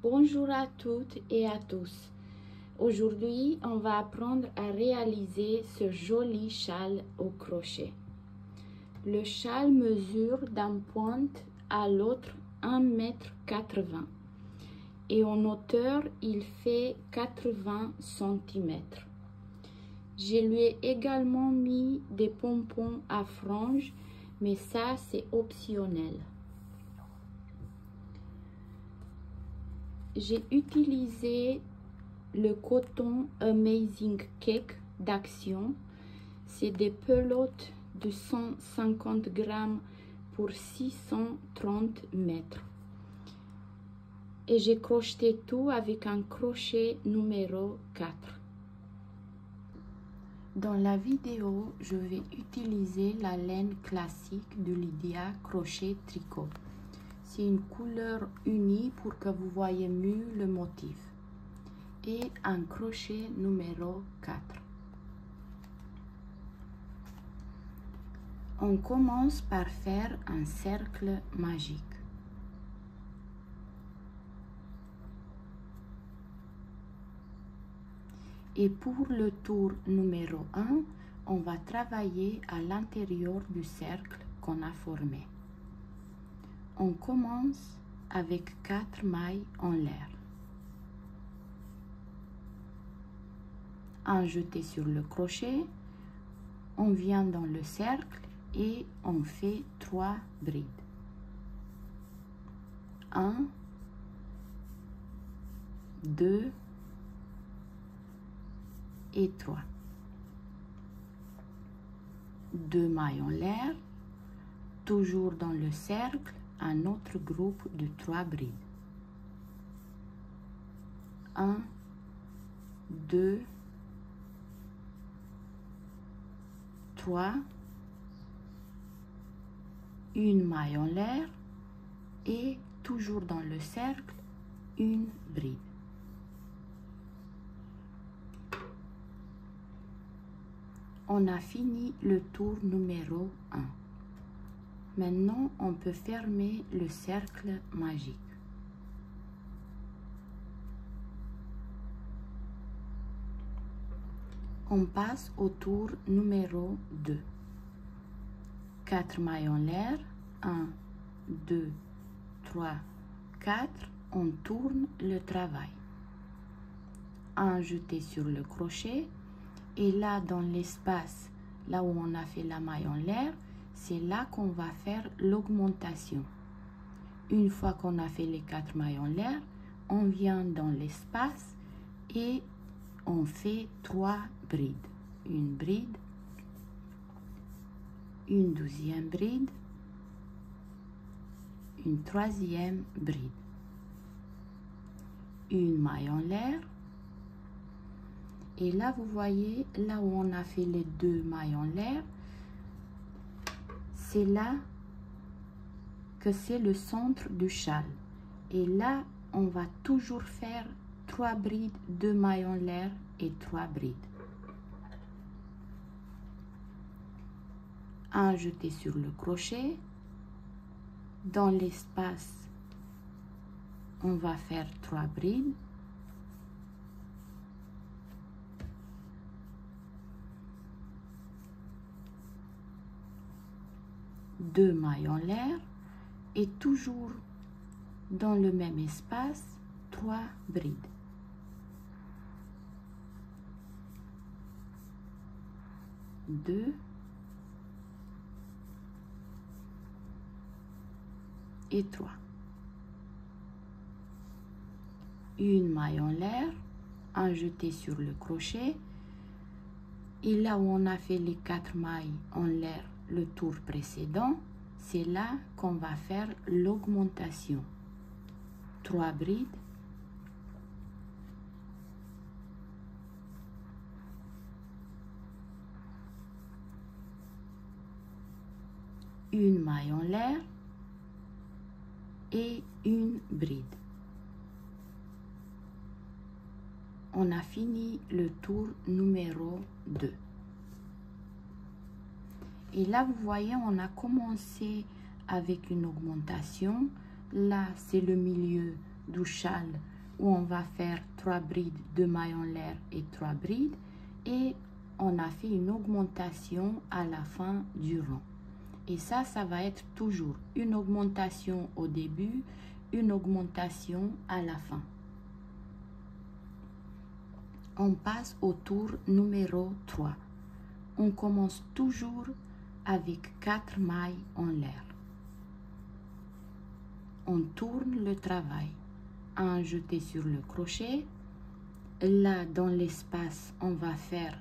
Bonjour à toutes et à tous. Aujourd'hui, on va apprendre à réaliser ce joli châle au crochet. Le châle mesure d'un pointe à l'autre 1,80 m et en hauteur, il fait 80 cm. Je lui ai également mis des pompons à franges, mais ça, c'est optionnel. J'ai utilisé le coton Amazing Cake d'Action. C'est des pelotes de 150 grammes pour 630 mètres. Et j'ai crocheté tout avec un crochet numéro 4. Dans la vidéo, je vais utiliser la laine classique de Lydia Crochet Tricot. C'est une couleur unie pour que vous voyez mieux le motif. Et un crochet numéro 4. On commence par faire un cercle magique. Et pour le tour numéro 1, on va travailler à l'intérieur du cercle qu'on a formé. On commence avec 4 mailles en l'air. Un jeté sur le crochet, on vient dans le cercle et on fait 3 brides. 1, 2 et 3. 2 mailles en l'air, toujours dans le cercle, un autre groupe de 3 brides. 1, 2, 3, une maille en l'air et toujours dans le cercle, une bride. On a fini le tour numéro 1. Maintenant, on peut fermer le cercle magique. On passe au tour numéro 2. 4 mailles en l'air, 1, 2, 3, 4, on tourne le travail. Un jeté sur le crochet et là dans l'espace, là où on a fait la maille en l'air, c'est là qu'on va faire l'augmentation. Une fois qu'on a fait les 4 mailles en l'air, on vient dans l'espace et on fait 3 brides. Une bride, une deuxième bride, une troisième bride. Une maille en l'air. Et là, vous voyez, là où on a fait les 2 mailles en l'air, c'est là que c'est le centre du châle. Et là, on va toujours faire 3 brides, 2 mailles en l'air et 3 brides. Un jeté sur le crochet. Dans l'espace, on va faire 3 brides. Deux mailles en l'air et toujours dans le même espace, 3 brides. Deux et 3. Une maille en l'air, un jeté sur le crochet et là où on a fait les 4 mailles en l'air le tour précédent, c'est là qu'on va faire l'augmentation. 3 brides. Une maille en l'air et une bride. On a fini le tour numéro 2. Et là, vous voyez, on a commencé avec une augmentation. Là, c'est le milieu du châle où on va faire 3 brides, 2 mailles en l'air et 3 brides, et on a fait une augmentation à la fin du rang. Et ça va être toujours une augmentation au début, une augmentation à la fin. On passe au tour numéro 3. On commence toujours avec 4 mailles en l'air. On tourne le travail. Un jeté sur le crochet. Là, dans l'espace, on va faire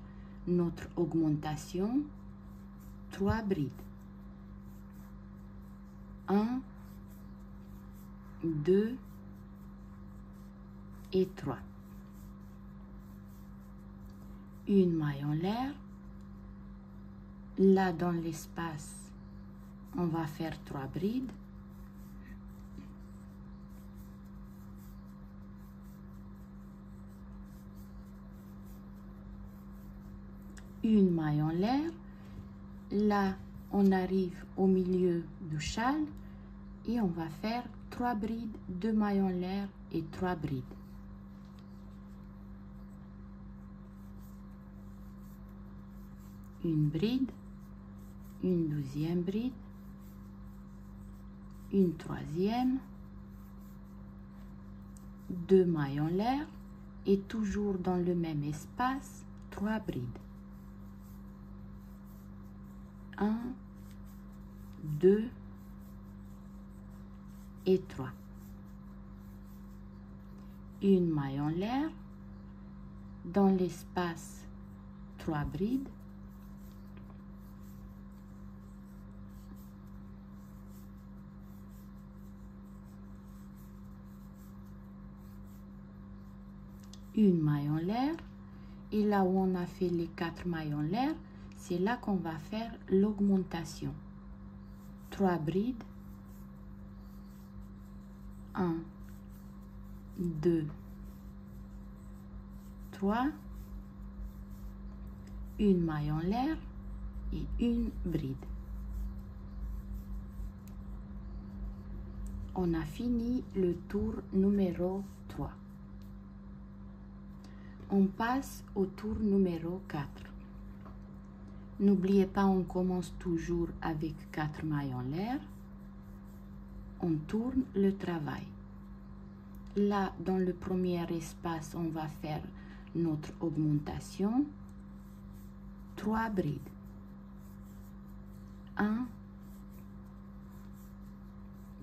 notre augmentation. 3 brides. 1, 2 et 3. Une maille en l'air. Là, dans l'espace, on va faire 3 brides. Une maille en l'air. Là, on arrive au milieu du châle et on va faire 3 brides, 2 mailles en l'air et 3 brides. Une bride, une deuxième bride, une troisième, 2 mailles en l'air et toujours dans le même espace, 3 brides. 1, 2 et 3. Une maille en l'air, dans l'espace 3 brides, une maille en l'air, et là où on a fait les 4 mailles en l'air, c'est là qu'on va faire l'augmentation. 3 brides, 1, 2, 3, une maille en l'air et une bride. On a fini le tour numéro 3. On passe au tour numéro 4. N'oubliez pas, on commence toujours avec 4 mailles en l'air. On tourne le travail. Là, dans le premier espace, on va faire notre augmentation. 3 brides. 1,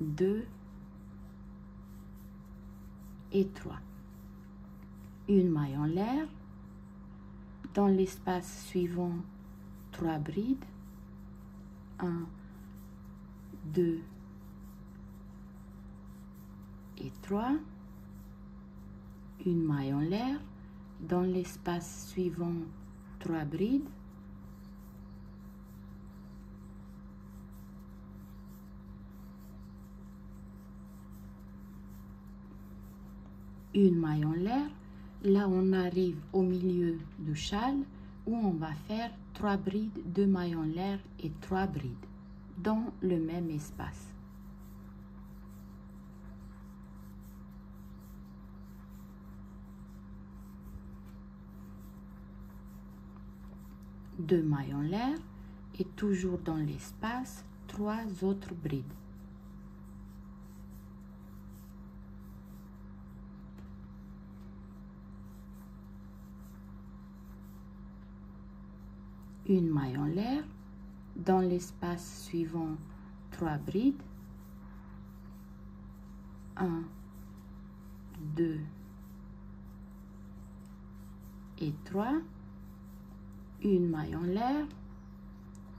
2 et 3. Une maille en l'air. Dans l'espace suivant, 3 brides. 1, 2 et 3. Une maille en l'air. Dans l'espace suivant, 3 brides. Une maille en l'air. Là, on arrive au milieu du châle où on va faire 3 brides, 2 mailles en l'air et 3 brides dans le même espace. Deux mailles en l'air et toujours dans l'espace, 3 autres brides. Une maille en l'air, dans l'espace suivant, 3 brides. 1, 2 et 3. Une maille en l'air,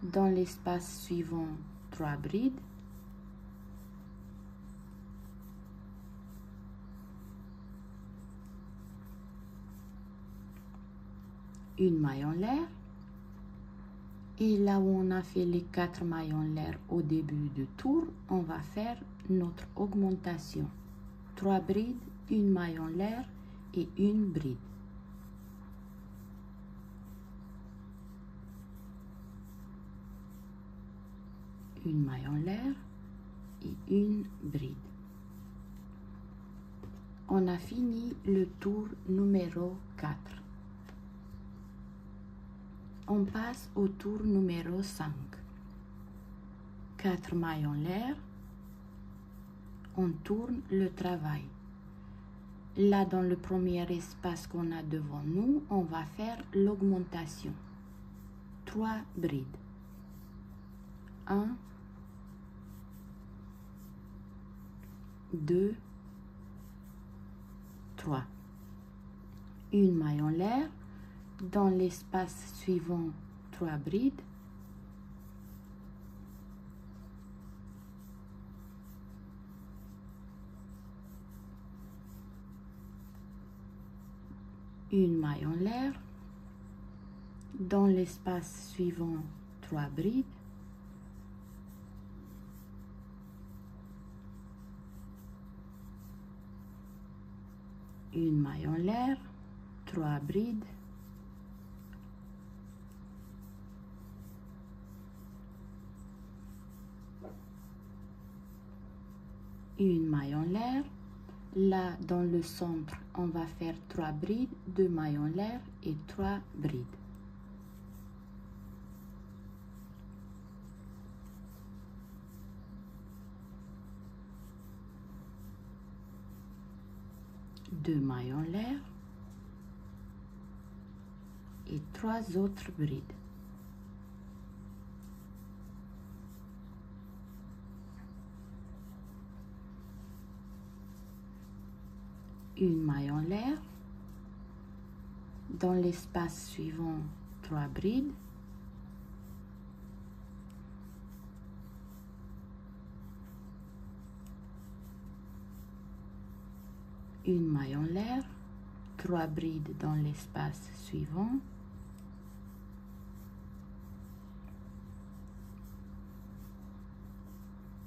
dans l'espace suivant, 3 brides. Une maille en l'air. Et là où on a fait les 4 mailles en l'air au début du tour, on va faire notre augmentation. 3 brides, une maille en l'air et une bride. Une maille en l'air et une bride. On a fini le tour numéro 4. On passe au tour numéro 5. 4 mailles en l'air. On tourne le travail. Là, dans le premier espace qu'on a devant nous, on va faire l'augmentation. 3 brides. 1, 2, 3. Une maille en l'air. Dans l'espace suivant, 3 brides. Une maille en l'air. Dans l'espace suivant, 3 brides. Une maille en l'air, 3 brides. Une maille en l'air. Là, dans le centre, on va faire 3 brides, 2 mailles en l'air et 3 brides. Deux mailles en l'air et 3 autres brides. Une maille en l'air. Dans l'espace suivant, 3 brides. Une maille en l'air, 3 brides dans l'espace suivant.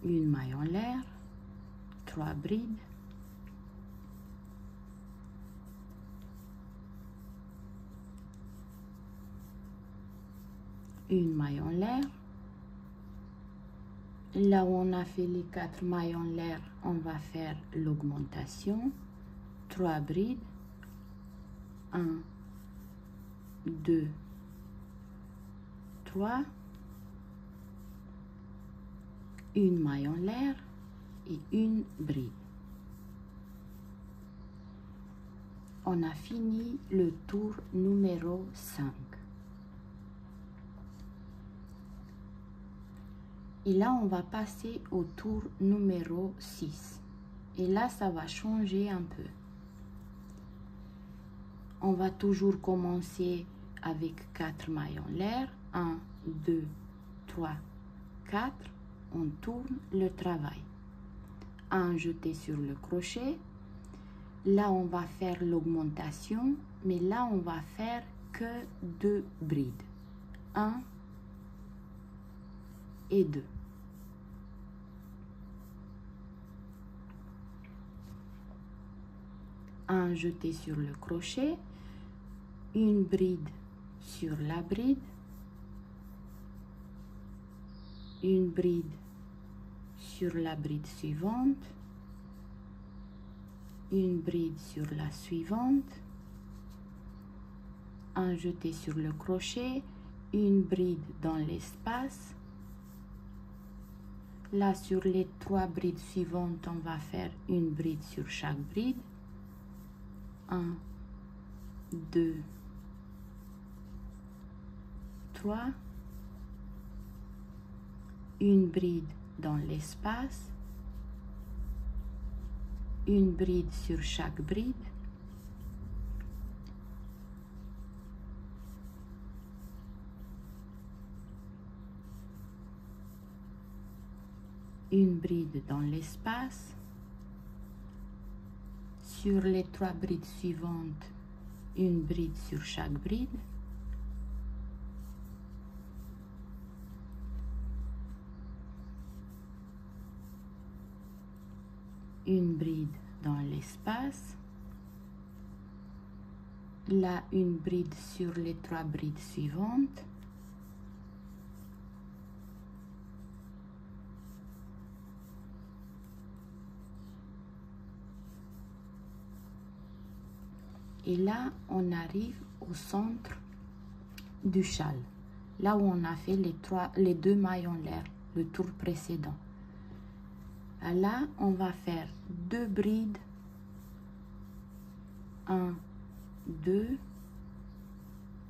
Une maille en l'air, 3 brides. Une maille en l'air. Là où on a fait les 4 mailles en l'air, on va faire l'augmentation. 3 brides. 1, 2, 3. Une maille en l'air et une bride. On a fini le tour numéro 5. Et là, on va passer au tour numéro 6. Et là, ça va changer un peu. On va toujours commencer avec 4 mailles en l'air. 1, 2, 3, 4. On tourne le travail. Un jeté sur le crochet. Là, on va faire l'augmentation. Mais là, on va faire que 2 brides. 1 et 2. Un jeté sur le crochet, une bride sur la bride, une bride sur la bride suivante, une bride sur la suivante, un jeté sur le crochet, une bride dans l'espace. Là, sur les 3 brides suivantes, on va faire une bride sur chaque bride. 1, 2, 3. Une bride dans l'espace. Une bride sur chaque bride. Une bride dans l'espace. Sur les 3 brides suivantes, une bride sur chaque bride. Une bride dans l'espace. Là, une bride sur les 3 brides suivantes. Et là, on arrive au centre du châle, là où on a fait les deux mailles en l'air, le tour précédent. Là, on va faire 2 brides, 1, 2,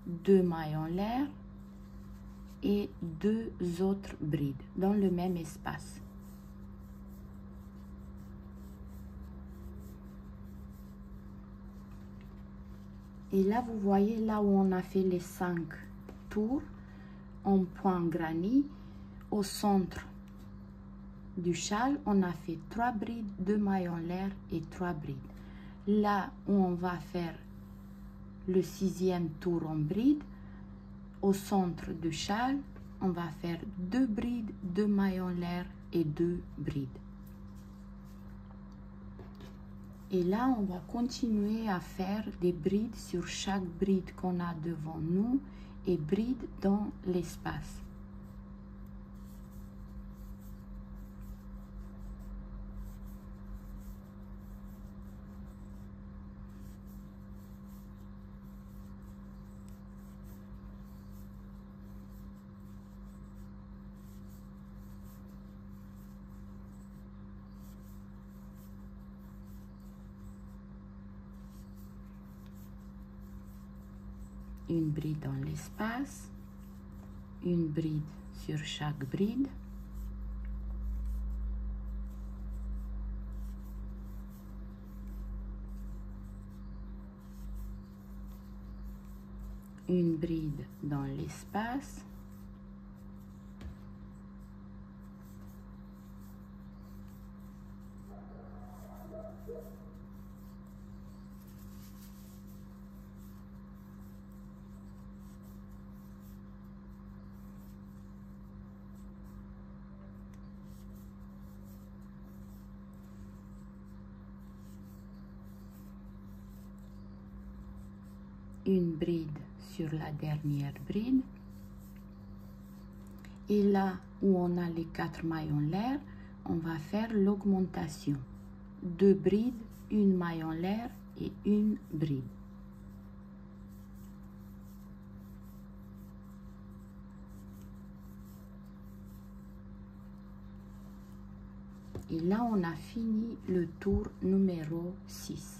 2 mailles en l'air et 2 autres brides dans le même espace. Et là, vous voyez, là où on a fait les 5 tours en point granit, au centre du châle, on a fait 3 brides, 2 mailles en l'air et 3 brides. Là où on va faire le 6e tour en bride, au centre du châle, on va faire 2 brides, 2 mailles en l'air et 2 brides. Et là, on va continuer à faire des brides sur chaque bride qu'on a devant nous et brides dans l'espace. Une bride dans l'espace, une bride sur chaque bride, une bride dans l'espace, une bride sur la dernière bride. Et là où on a les 4 mailles en l'air, on va faire l'augmentation. 2 brides, une maille en l'air et une bride. Et là, on a fini le tour numéro 6.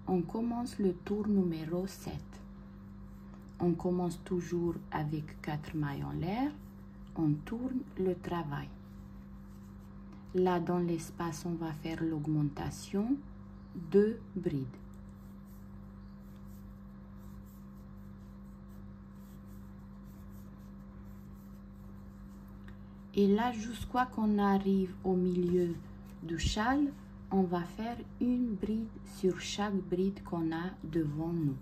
On commence le tour numéro 7. On commence toujours avec 4 mailles en l'air. On tourne le travail. Là, dans l'espace, on va faire l'augmentation, 2 brides. Et là, jusqu'à qu'on arrive au milieu du châle, on va faire une bride sur chaque bride qu'on a devant nous.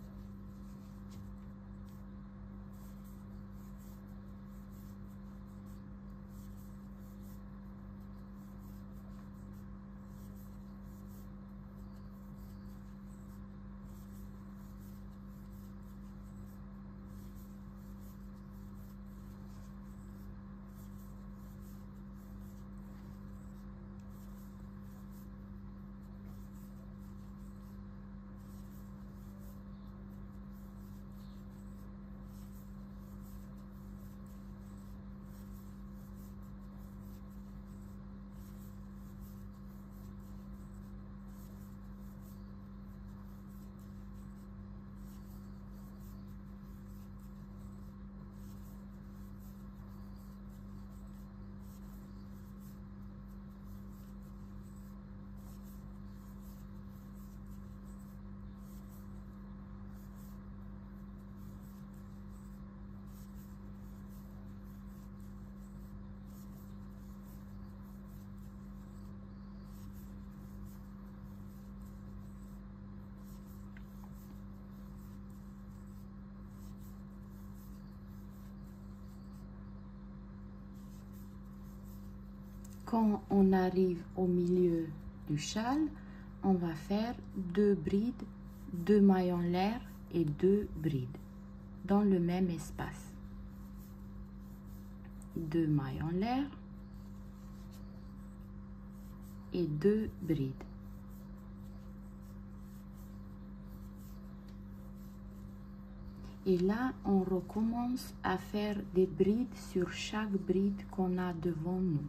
Quand on arrive au milieu du châle, on va faire 2 brides, 2 mailles en l'air et 2 brides dans le même espace. 2 mailles en l'air et 2 brides. Et là, on recommence à faire des brides sur chaque bride qu'on a devant nous.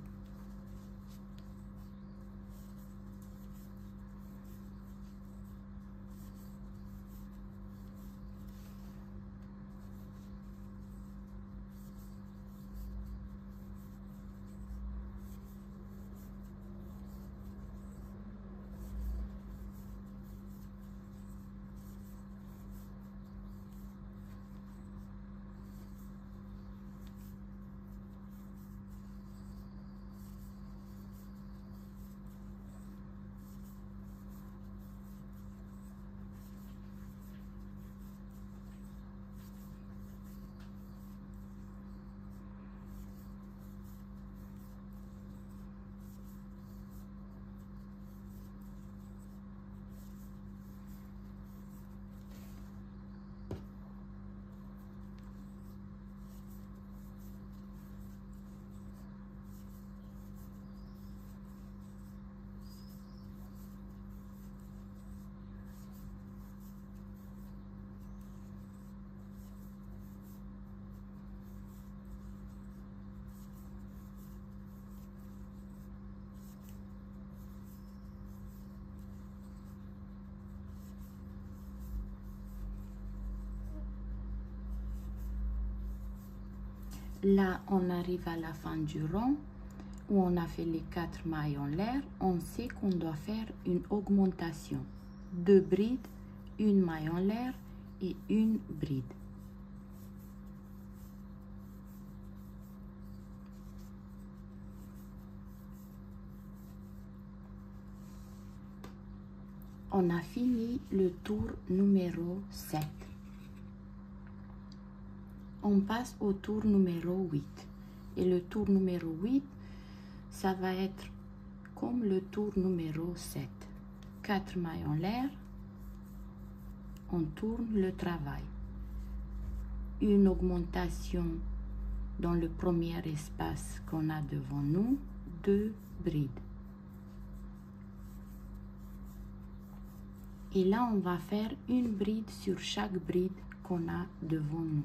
Là, on arrive à la fin du rang où on a fait les 4 mailles en l'air. On sait qu'on doit faire une augmentation. 2 brides, une maille en l'air et une bride. On a fini le tour numéro 7. On passe au tour numéro 8. Et le tour numéro 8, ça va être comme le tour numéro 7. 4 mailles en l'air, on tourne le travail. Une augmentation dans le premier espace qu'on a devant nous, 2 brides. Et là, on va faire une bride sur chaque bride qu'on a devant nous.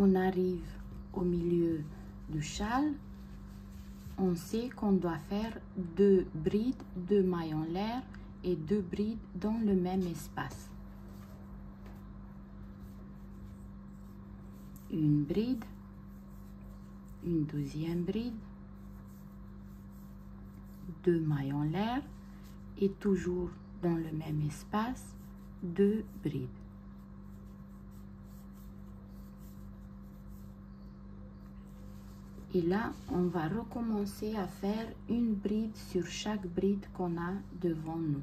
On arrive au milieu du châle. On sait qu'on doit faire 2 brides, 2 mailles en l'air et 2 brides dans le même espace. Une bride, une deuxième bride, 2 mailles en l'air et toujours dans le même espace, 2 brides. Et là, on va recommencer à faire une bride sur chaque bride qu'on a devant nous.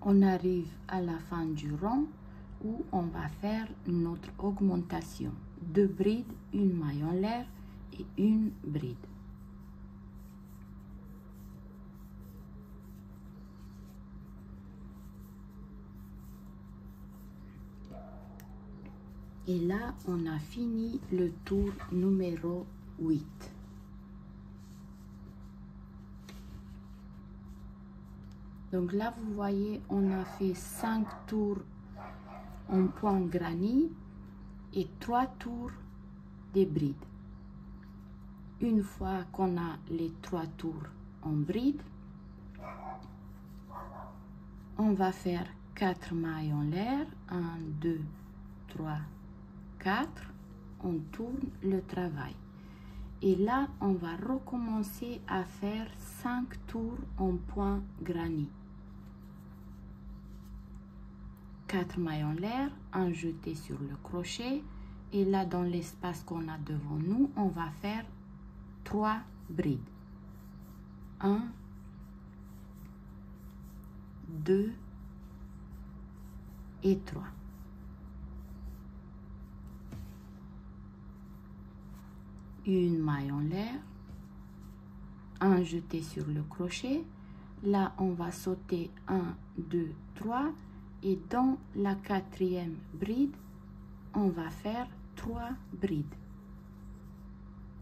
On arrive à la fin du rang où on va faire notre augmentation. 2 brides, une maille en l'air et une bride. Et là, on a fini le tour numéro 8. Donc là, vous voyez, on a fait 5 tours en point granit et 3 tours des brides. Une fois qu'on a les 3 tours en bride, on va faire 4 mailles en l'air. 1, 2, 3, 4. On tourne le travail. Et là, on va recommencer à faire 5 tours en point granit. 4 mailles en l'air, un jeté sur le crochet. Et là, dans l'espace qu'on a devant nous, on va faire 3 brides. 1, 2 et 3. Une maille en l'air, un jeté sur le crochet. Là, on va sauter 1, 2, 3. Et dans la 4e bride, on va faire 3 brides.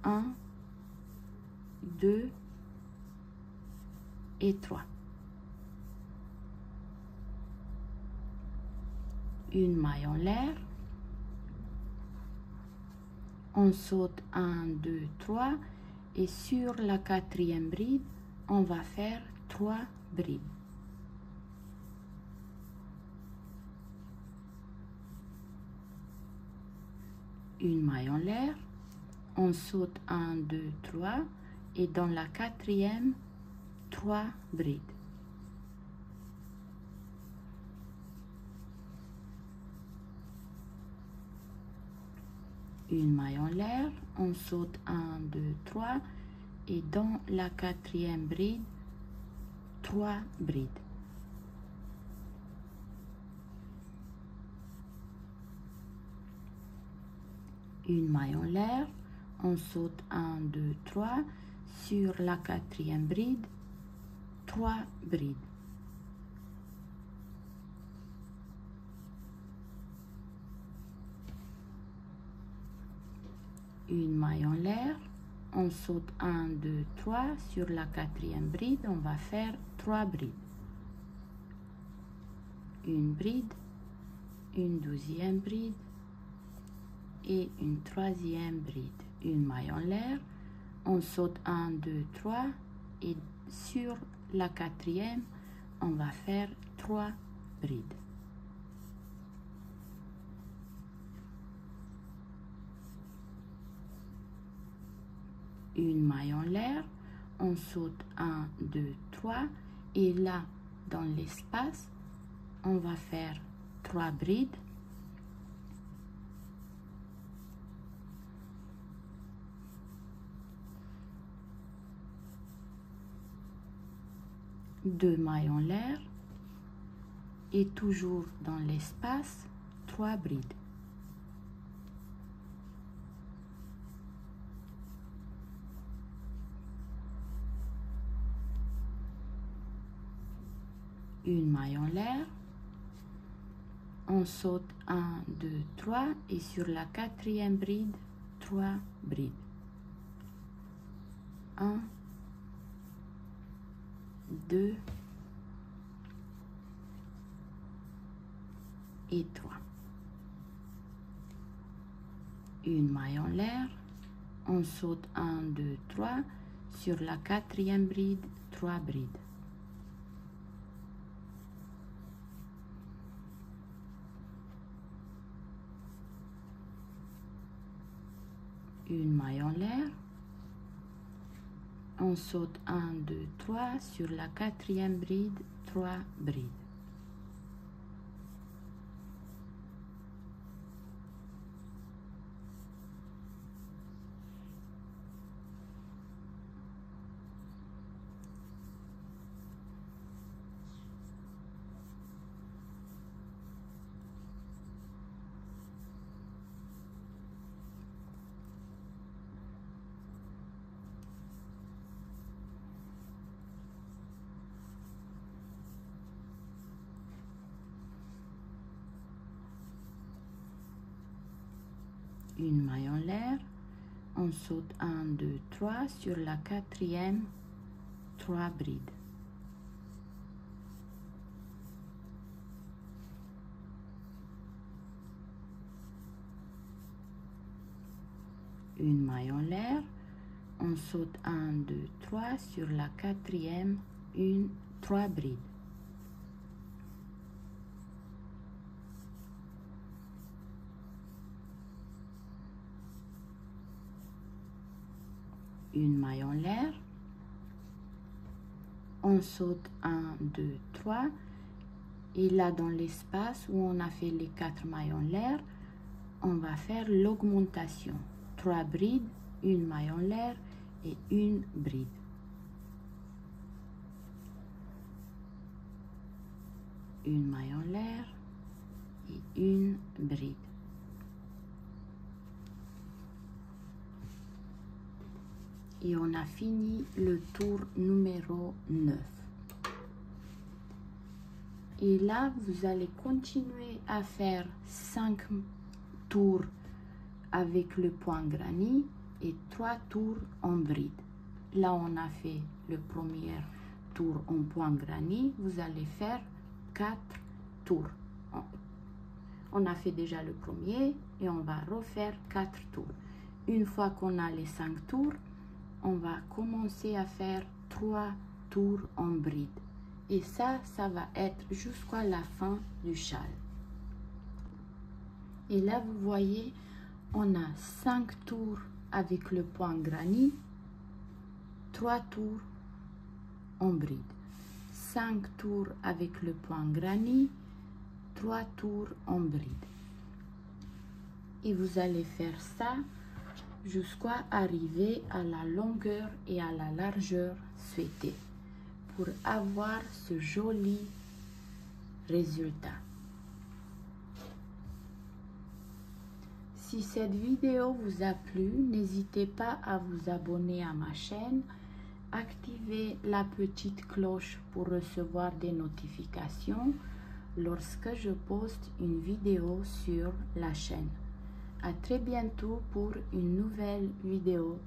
1, 2 et 3. Une maille en l'air. On saute 1, 2, 3. Et sur la 4e bride, on va faire 3 brides. Une maille en l'air, on saute 1, 2, 3 et dans la 4e, 3 brides. Une maille en l'air, on saute 1, 2, 3 et dans la 4e bride, 3 brides. Une maille en l'air, on saute 1, 2, 3, sur la 4e bride, 3 brides. Une maille en l'air, on saute 1, 2, 3, sur la 4e bride, on va faire 3 brides. une bride, une deuxième bride et une troisième bride, une maille en l'air, on saute 1, 2, 3 et sur la quatrième, on va faire 3 brides. Une maille en l'air, on saute 1, 2, 3 et là, dans l'espace, on va faire 3 brides. Deux mailles en l'air et toujours dans l'espace, 3 brides. Une maille en l'air, on saute 1, 2, 3 et sur la quatrième bride, 3 brides. 1, 2 et 3. Une maille en l'air, on saute 1, 2, 3 sur la quatrième bride, 3 brides. Une maille en l'air, on saute 1, 2, 3 sur la quatrième bride, 3 brides. Une maille en l'air, on saute 1, 2, 3 sur la quatrième, 3 brides. Une maille en l'air, on saute 1, 2, 3 sur la quatrième, 3 brides. Une maille en l'air, on saute 1, 2, 3 et là dans l'espace où on a fait les 4 mailles en l'air, on va faire l'augmentation. 3 brides, une maille en l'air et une bride. Une maille en l'air et une bride. Et on a fini le tour numéro 9. Et là, vous allez continuer à faire 5 tours avec le point granny et 3 tours en bride. Là, on a fait le premier tour en point granny. Vous allez faire 4 tours. On a fait déjà le premier et on va refaire 4 tours. Une fois qu'on a les 5 tours, on va commencer à faire 3 tours en bride. Et ça va être jusqu'à la fin du châle. Et là, vous voyez, on a 5 tours avec le point granny, 3 tours en bride. 5 tours avec le point granny, 3 tours en bride. Et vous allez faire ça jusqu'à arriver à la longueur et à la largeur souhaitée pour avoir ce joli résultat. Si cette vidéo vous a plu, n'hésitez pas à vous abonner à ma chaîne, activez la petite cloche pour recevoir des notifications lorsque je poste une vidéo sur la chaîne. À très bientôt pour une nouvelle vidéo.